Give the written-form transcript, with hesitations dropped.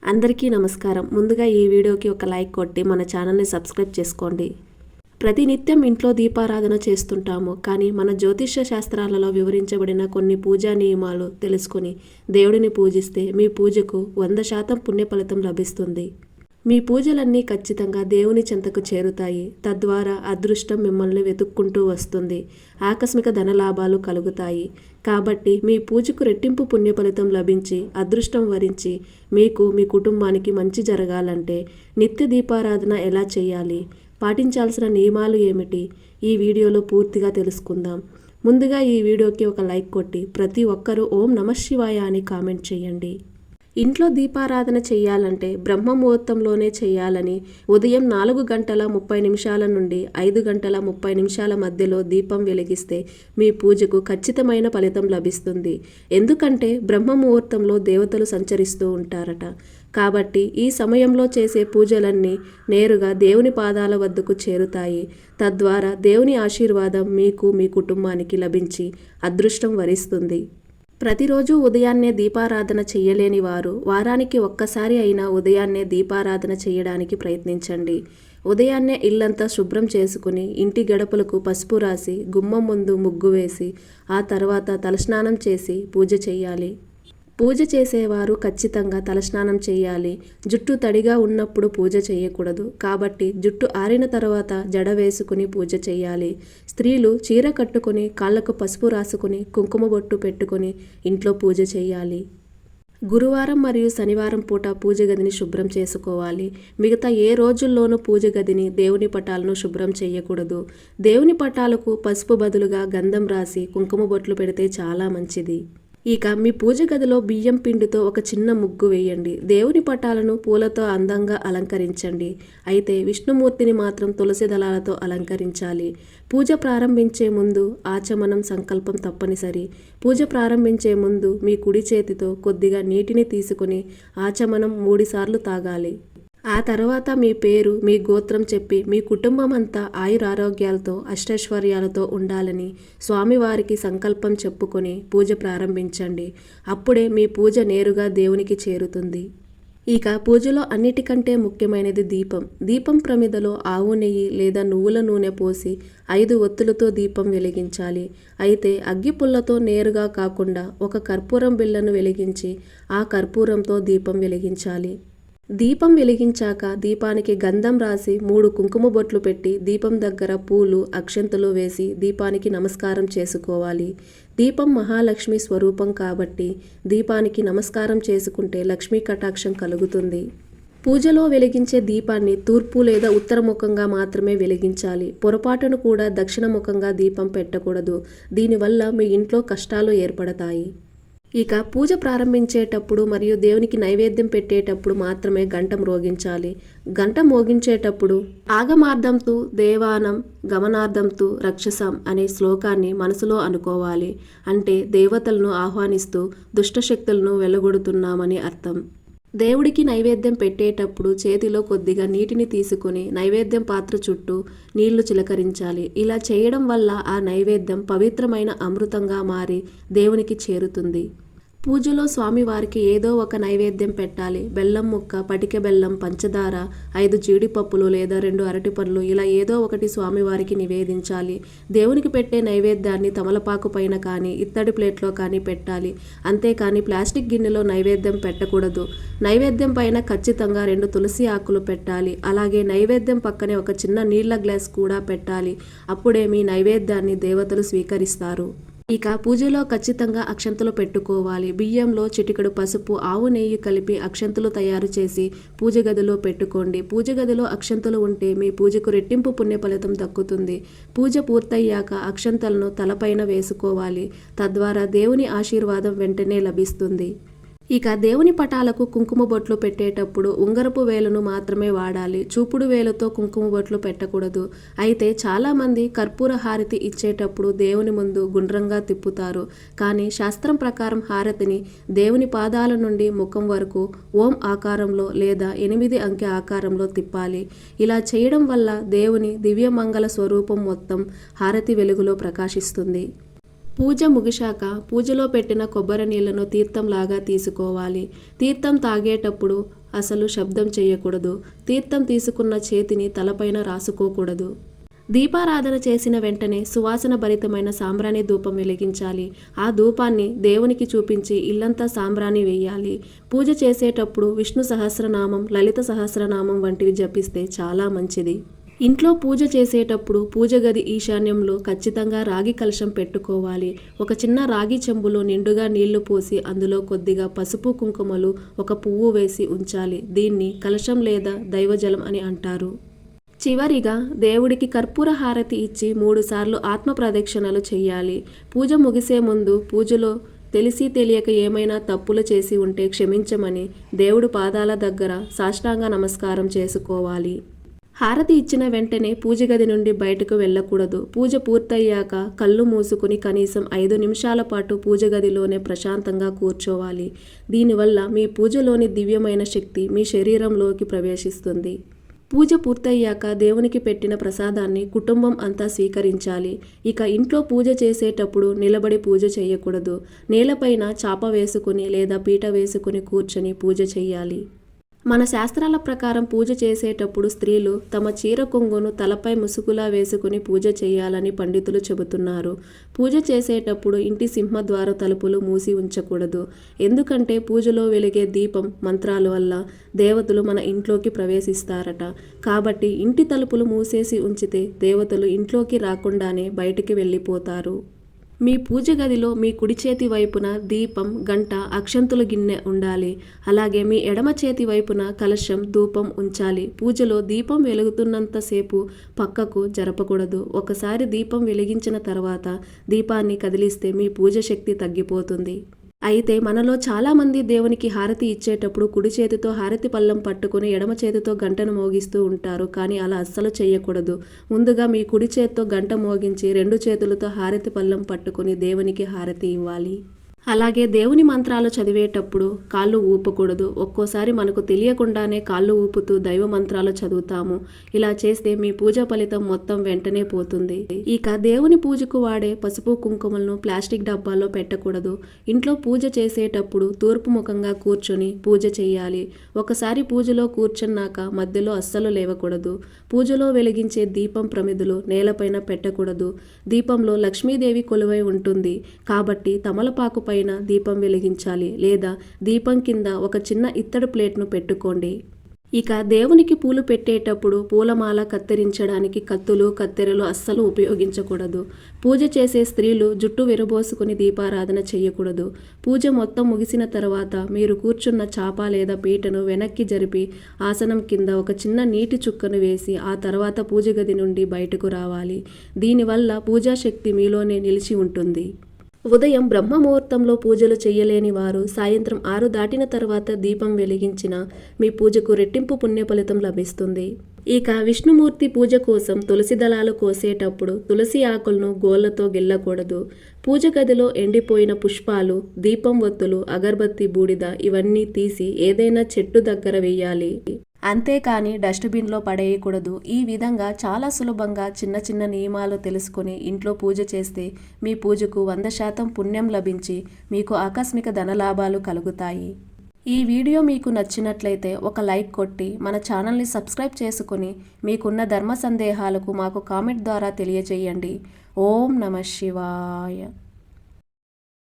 అందరికీ నమస్కారం. ముందుగా ఈ వీడియోకి ఒక లైక్ కొట్టి మన ఛానల్ని సబ్స్క్రైబ్ చేసుకోండి. ప్రతినిత్యం ఇంట్లో దీపారాధన చేస్తుంటాము. కానీ మన జ్యోతిష్య శాస్త్రాలలో వివరించబడిన కొన్ని పూజా నియమాలు తెలుసుకొని దేవుడిని పూజిస్తే మీ పూజకు 100% పుణ్య ఫలితం లభిస్తుంది. మీ పూజలన్నీ ఖచ్చితంగా దేవుని చెంతకు చేరుతాయి. తద్వారా అదృష్టం మిమ్మల్ని వెతుక్కుంటూ వస్తుంది. ఆకస్మిక ధనలాభాలు కలుగుతాయి. కాబట్టి మీ పూజకు రెట్టింపు పుణ్య ఫలితం లభించి అదృష్టం వరించి మీకు మీ కుటుంబానికి మంచి జరగాలంటే నిత్య దీపారాధన ఎలా చేయాలి, పాటించాల్సిన నియమాలు ఏమిటి, ఈ వీడియోలో పూర్తిగా తెలుసుకుందాం. ముందుగా ఈ వీడియోకి ఒక లైక్ కొట్టి ప్రతి ఒక్కరూ ఓం నమః శివాయ అని కామెంట్ చేయండి. ఇంట్లో దీపారాధన చేయాలంటే బ్రహ్మ ముహూర్తంలోనే చేయాలని, ఉదయం 4:30 నుండి 5:30 మధ్యలో దీపం వెలిగిస్తే మీ పూజకు ఖచ్చితమైన ఫలితం లభిస్తుంది. ఎందుకంటే బ్రహ్మ ముహూర్తంలో దేవతలు సంచరిస్తూ ఉంటారట. కాబట్టి ఈ సమయంలో చేసే పూజలన్నీ నేరుగా దేవుని పాదాల వద్దకు చేరుతాయి. తద్వారా దేవుని ఆశీర్వాదం మీకు మీ కుటుంబానికి లభించి అదృష్టం వరిస్తుంది. ప్రతిరోజు ఉదయాన్నే దీపారాధన చెయ్యలేని వారు వారానికి ఒక్కసారి అయినా ఉదయాన్నే దీపారాధన చేయడానికి ప్రయత్నించండి. ఉదయాన్నే ఇల్లంతా శుభ్రం చేసుకుని ఇంటి గడపలకు పసుపు రాసి గుమ్మం ముందు ముగ్గు వేసి ఆ తర్వాత తలస్నానం చేసి పూజ చేయాలి. పూజ చేసేవారు ఖచ్చితంగా తలస్నానం చేయాలి. జుట్టు తడిగా ఉన్నప్పుడు పూజ చేయకూడదు. కాబట్టి జుట్టు ఆరిన తర్వాత జడ వేసుకుని పూజ చేయాలి. స్త్రీలు చీర కట్టుకుని కాళ్లకు పసుపు రాసుకుని కుంకుమ బొట్టు పెట్టుకుని ఇంట్లో పూజ చేయాలి. గురువారం మరియు శనివారం పూట పూజ గదిని శుభ్రం చేసుకోవాలి. మిగతా ఏ రోజుల్లోనూ పూజ గదిని, దేవుని పటాలను శుభ్రం చేయకూడదు. దేవుని పటాలకు పసుపు బదులుగా గంధం రాసి కుంకుమ బొట్లు పెడితే చాలా మంచిది. ఇక మీ పూజ గదిలో బియ్యం పిండితో ఒక చిన్న ముగ్గు వేయండి. దేవుని పటాలను పూలతో అందంగా అలంకరించండి. అయితే విష్ణుమూర్తిని మాత్రం తులసి దళాలతో అలంకరించాలి. పూజ ప్రారంభించే ముందు ఆచమనం సంకల్పం తప్పనిసరి. పూజ ప్రారంభించే ముందు మీ కుడి చేతితో కొద్దిగా నీటిని తీసుకుని ఆచమనం 3 సార్లు తాగాలి. ఆ తర్వాత మీ పేరు, మీ గోత్రం చెప్పి మీ కుటుంబం అంతా ఆయురారోగ్యాలతో అష్టైశ్వర్యాలతో ఉండాలని స్వామివారికి సంకల్పం చెప్పుకొని పూజ ప్రారంభించండి. అప్పుడే మీ పూజ నేరుగా దేవునికి చేరుతుంది. ఇక పూజలో అన్నిటికంటే ముఖ్యమైనది దీపం. దీపం ప్రమిదలో ఆవు నెయ్యి లేదా నువ్వుల నూనె పోసి 5 ఒత్తులతో దీపం వెలిగించాలి. అయితే అగ్గిపుల్లతో నేరుగా కాకుండా ఒక కర్పూరం బిళ్ళను వెలిగించి ఆ కర్పూరంతో దీపం వెలిగించాలి. దీపం వెలిగించాక దీపానికి గంధం రాసి 3 కుంకుమ బొట్లు పెట్టి దీపం దగ్గర పూలు, అక్షంతలు వేసి దీపానికి నమస్కారం చేసుకోవాలి. దీపం మహాలక్ష్మి స్వరూపం కాబట్టి దీపానికి నమస్కారం చేసుకుంటే లక్ష్మీ కటాక్షం కలుగుతుంది. పూజలో వెలిగించే దీపాన్ని తూర్పు లేదా ఉత్తరముఖంగా మాత్రమే వెలిగించాలి. పొరపాటును కూడా దక్షిణముఖంగా దీపం పెట్టకూడదు. దీనివల్ల మీ ఇంట్లో కష్టాలు ఏర్పడతాయి. ఇక పూజ ప్రారంభించేటప్పుడు మరియు దేవునికి నైవేద్యం పెట్టేటప్పుడు మాత్రమే గంట మ్రోగించాలి. గంట మోగించేటప్పుడు ఆగమార్థంతు దేవానం గమనార్థంతు రక్షసాం అనే శ్లోకాన్ని మనసులో అనుకోవాలి. అంటే దేవతలను ఆహ్వానిస్తూ దుష్టశక్తులను వెళ్ళగొడుతున్నామని అర్థం. దేవుడికి నైవేద్యం పెట్టేటప్పుడు చేతిలో కొద్దిగా నీటిని తీసుకుని నైవేద్యం పాత్ర చుట్టూ నీళ్లు చిలకరించాలి. ఇలా చేయడం వల్ల ఆ నైవేద్యం పవిత్రమైన అమృతంగా మారి దేవునికి చేరుతుంది. పూజలో స్వామివారికి ఏదో ఒక నైవేద్యం పెట్టాలి. బెల్లం ముక్క, పటిక బెల్లం, పంచదార, 5 జీడిపప్పులు లేదా 2 అరటిపండ్లు ఇలా ఏదో ఒకటి స్వామివారికి నివేదించాలి. దేవునికి పెట్టే నైవేద్యాన్ని తమలపాకు పైన కానీ ఇత్తడి ప్లేట్లో కానీ పెట్టాలి. అంతేకాని ప్లాస్టిక్ గిన్నెలో నైవేద్యం పెట్టకూడదు. నైవేద్యం పైన ఖచ్చితంగా 2 తులసి ఆకులు పెట్టాలి. అలాగే నైవేద్యం పక్కనే ఒక చిన్న నీళ్ల గ్లాస్ కూడా పెట్టాలి. అప్పుడే మీ నైవేద్యాన్ని దేవతలు స్వీకరిస్తారు. ఇక పూజలో ఖచ్చితంగా అక్షంతలు పెట్టుకోవాలి. బియ్యంలో చిటికెడు పసుపు, ఆవు నెయ్యి కలిపి అక్షంతలు తయారు చేసి పూజ గదిలో పెట్టుకోండి. పూజ గదిలో అక్షంతలు ఉంటే మీ పూజకు రెట్టింపు పుణ్య ఫలితం దక్కుతుంది. పూజ పూర్తయ్యాక అక్షంతలను తలపైన వేసుకోవాలి. తద్వారా దేవుని ఆశీర్వాదం వెంటనే లభిస్తుంది. ఇక దేవుని పటాలకు కుంకుమ బొట్లు పెట్టేటప్పుడు ఉంగరపు వేలును మాత్రమే వాడాలి. చూపుడు వేలుతో కుంకుమ బొట్లు పెట్టకూడదు. అయితే చాలామంది కర్పూర హారతి ఇచ్చేటప్పుడు దేవుని ముందు గుండ్రంగా తిప్పుతారు. కానీ శాస్త్రం ప్రకారం హారతిని దేవుని పాదాల నుండి ముఖం వరకు ఓం ఆకారంలో లేదా 8 అంకె ఆకారంలో తిప్పాలి. ఇలా చేయడం వల్ల దేవుని దివ్యమంగళ స్వరూపం మొత్తం హారతి వెలుగులో ప్రకాశిస్తుంది. పూజ ముగిశాక పూజలో పెట్టిన కొబ్బరి నీళ్లను తీర్థంలాగా తీసుకోవాలి. తీర్థం తాగేటప్పుడు అసలు శబ్దం చేయకూడదు. తీర్థం తీసుకున్న చేతిని తలపైన రాసుకోకూడదు. దీపారాధన చేసిన వెంటనే సువాసన భరితమైన సాంబ్రాణి ధూపం వెలిగించాలి. ఆ ధూపాన్ని దేవునికి చూపించి ఇల్లంతా సాంబ్రాణి వేయాలి. పూజ చేసేటప్పుడు విష్ణు సహస్రనామం, లలిత సహస్రనామం వంటివి జపిస్తే చాలా మంచిది. ఇంట్లో పూజ చేసేటప్పుడు పూజ గది ఈశాన్యంలో ఖచ్చితంగా రాగి కలశం పెట్టుకోవాలి. ఒక చిన్న రాగి చెంబులో నిండుగా నీళ్లు పోసి అందులో కొద్దిగా పసుపు కుంకుమలు, ఒక పువ్వు వేసి ఉంచాలి. దీన్ని కలశం లేదా దైవజలం అని అంటారు. చివరిగా దేవుడికి కర్పూర హారతి ఇచ్చి 3 సార్లు ఆత్మ ప్రదక్షిణలు చేయాలి. పూజ ముగిసే ముందు పూజలో తెలిసి తెలియక ఏమైనా తప్పులు చేసి ఉంటే క్షమించమని దేవుడు పాదాల దగ్గర సాష్టాంగ నమస్కారం చేసుకోవాలి. హారతి ఇచ్చిన వెంటనే పూజ గది నుండి బయటకు వెళ్ళకూడదు. పూజ పూర్తయ్యాక కళ్ళు మూసుకుని కనీసం 5 నిమిషాల పాటు పూజ గదిలోనే ప్రశాంతంగా కూర్చోవాలి. దీనివల్ల మీ పూజలోని దివ్యమైన శక్తి మీ శరీరంలోకి ప్రవేశిస్తుంది. పూజ పూర్తయ్యాక దేవునికి పెట్టిన ప్రసాదాన్ని కుటుంబం అంతా స్వీకరించాలి. ఇక ఇంట్లో పూజ చేసేటప్పుడు నిలబడి పూజ చేయకూడదు. నేలపైన చాప వేసుకుని లేదా పీట వేసుకుని కూర్చొని పూజ చేయాలి. మన శాస్త్రాల ప్రకారం పూజ చేసేటప్పుడు స్త్రీలు తమ చీర కొంగును తలపై ముసుగులా వేసుకుని పూజ చేయాలని పండితులు చెబుతున్నారు. పూజ చేసేటప్పుడు ఇంటి సింహద్వార తలుపులు మూసి ఉంచకూడదు. ఎందుకంటే పూజలో వెలిగే దీపం మంత్రాల వల్ల దేవతలు మన ఇంట్లోకి ప్రవేశిస్తారట. కాబట్టి ఇంటి తలుపులు మూసేసి ఉంచితే దేవతలు ఇంట్లోకి రాకుండానే బయటికి వెళ్ళిపోతారు. మీ పూజ గదిలో మీ కుడి చేతి వైపున దీపం, గంట, అక్షంతుల గిన్నె ఉండాలి. అలాగే మీ ఎడమ చేతి వైపున కలశం, ధూపం ఉంచాలి. పూజలో దీపం వెలుగుతున్నంతసేపు పక్కకు జరపకూడదు. ఒకసారి దీపం వెలిగించిన తర్వాత దీపాన్ని కదిలిస్తే మీ పూజ శక్తి తగ్గిపోతుంది. అయితే మనలో చాలామంది దేవునికి హారతి ఇచ్చేటప్పుడు కుడి చేతితో హారతి పళ్ళెం పట్టుకుని ఎడమ చేతితో గంటను మోగిస్తూ ఉంటారు. కానీ అలా అస్సలు చేయకూడదు. ముందుగా మీ కుడి చేతితో గంట మోగించి 2 చేతులతో హారతి పళ్ళెం పట్టుకుని దేవునికి హారతి ఇవ్వాలి. అలాగే దేవుని మంత్రాలు చదివేటప్పుడు కాళ్ళు ఊపకూడదు. ఒక్కోసారి మనకు తెలియకుండానే కాళ్ళు ఊపుతూ దైవ మంత్రాలు చదువుతాము. ఇలా చేస్తే మీ పూజ ఫలితం మొత్తం వెంటనే పోతుంది. ఇక దేవుని పూజకు వాడే పసుపు కుంకుమలను ప్లాస్టిక్ డబ్బాల్లో పెట్టకూడదు. ఇంట్లో పూజ చేసేటప్పుడు తూర్పు ముఖంగా కూర్చొని పూజ చేయాలి. ఒకసారి పూజలో కూర్చున్నాక మధ్యలో అస్సలు లేవకూడదు. పూజలో వెలిగించే దీపం ప్రమిదలు నేలపైన పెట్టకూడదు. దీపంలో లక్ష్మీదేవి కొలువై ఉంటుంది కాబట్టి తమలపాకు పైన దీపం వెలిగించాలి. లేదా దీపం కింద ఒక చిన్న ఇత్తడి ప్లేట్ను పెట్టుకోండి. ఇక దేవునికి పూలు పెట్టేటప్పుడు పూలమాల కత్తిరించడానికి కత్తులు, కత్తెరలు అస్సలు ఉపయోగించకూడదు. పూజ చేసే స్త్రీలు జుట్టు విరబోసుకుని దీపారాధన చేయకూడదు. పూజ మొత్తం ముగిసిన తర్వాత మీరు కూర్చున్న చాప లేదా పీటను వెనక్కి జరిపి ఆసనం కింద ఒక చిన్న నీటి చుక్కను వేసి ఆ తర్వాత పూజ గది నుండి బయటకు రావాలి. దీనివల్ల పూజాశక్తి మీలోనే నిలిచి ఉంటుంది. ఉదయం బ్రహ్మముహూర్తంలో పూజలు చేయలేని వారు సాయంత్రం 6 దాటిన తర్వాత దీపం వెలిగించిన మీ పూజకు రెట్టింపు పుణ్య ఫలితం లభిస్తుంది. ఇక విష్ణుమూర్తి పూజ కోసం తులసి దళాలు కోసేటప్పుడు తులసి ఆకులను గోళ్లతో గిల్లకూడదు. పూజ గదిలో ఎండిపోయిన పుష్పాలు, దీపం ఒత్తులు, అగరబత్తి, బూడిద ఇవన్నీ తీసి ఏదైనా చెట్టు దగ్గర వేయాలి. అంతేకాని డస్ట్బిన్లో పడేయకూడదు. ఈ విధంగా చాలా సులభంగా చిన్న చిన్న నియమాలు తెలుసుకుని ఇంట్లో పూజ చేస్తే మీ పూజకు 100% పుణ్యం లభించి మీకు ఆకస్మిక ధనలాభాలు కలుగుతాయి. ఈ వీడియో మీకు నచ్చినట్లయితే ఒక లైక్ కొట్టి మన ఛానల్ని సబ్స్క్రైబ్ చేసుకుని మీకున్న ధర్మ సందేహాలకు మాకు కామెంట్ ద్వారా తెలియజేయండి. ఓం నమః శివాయ.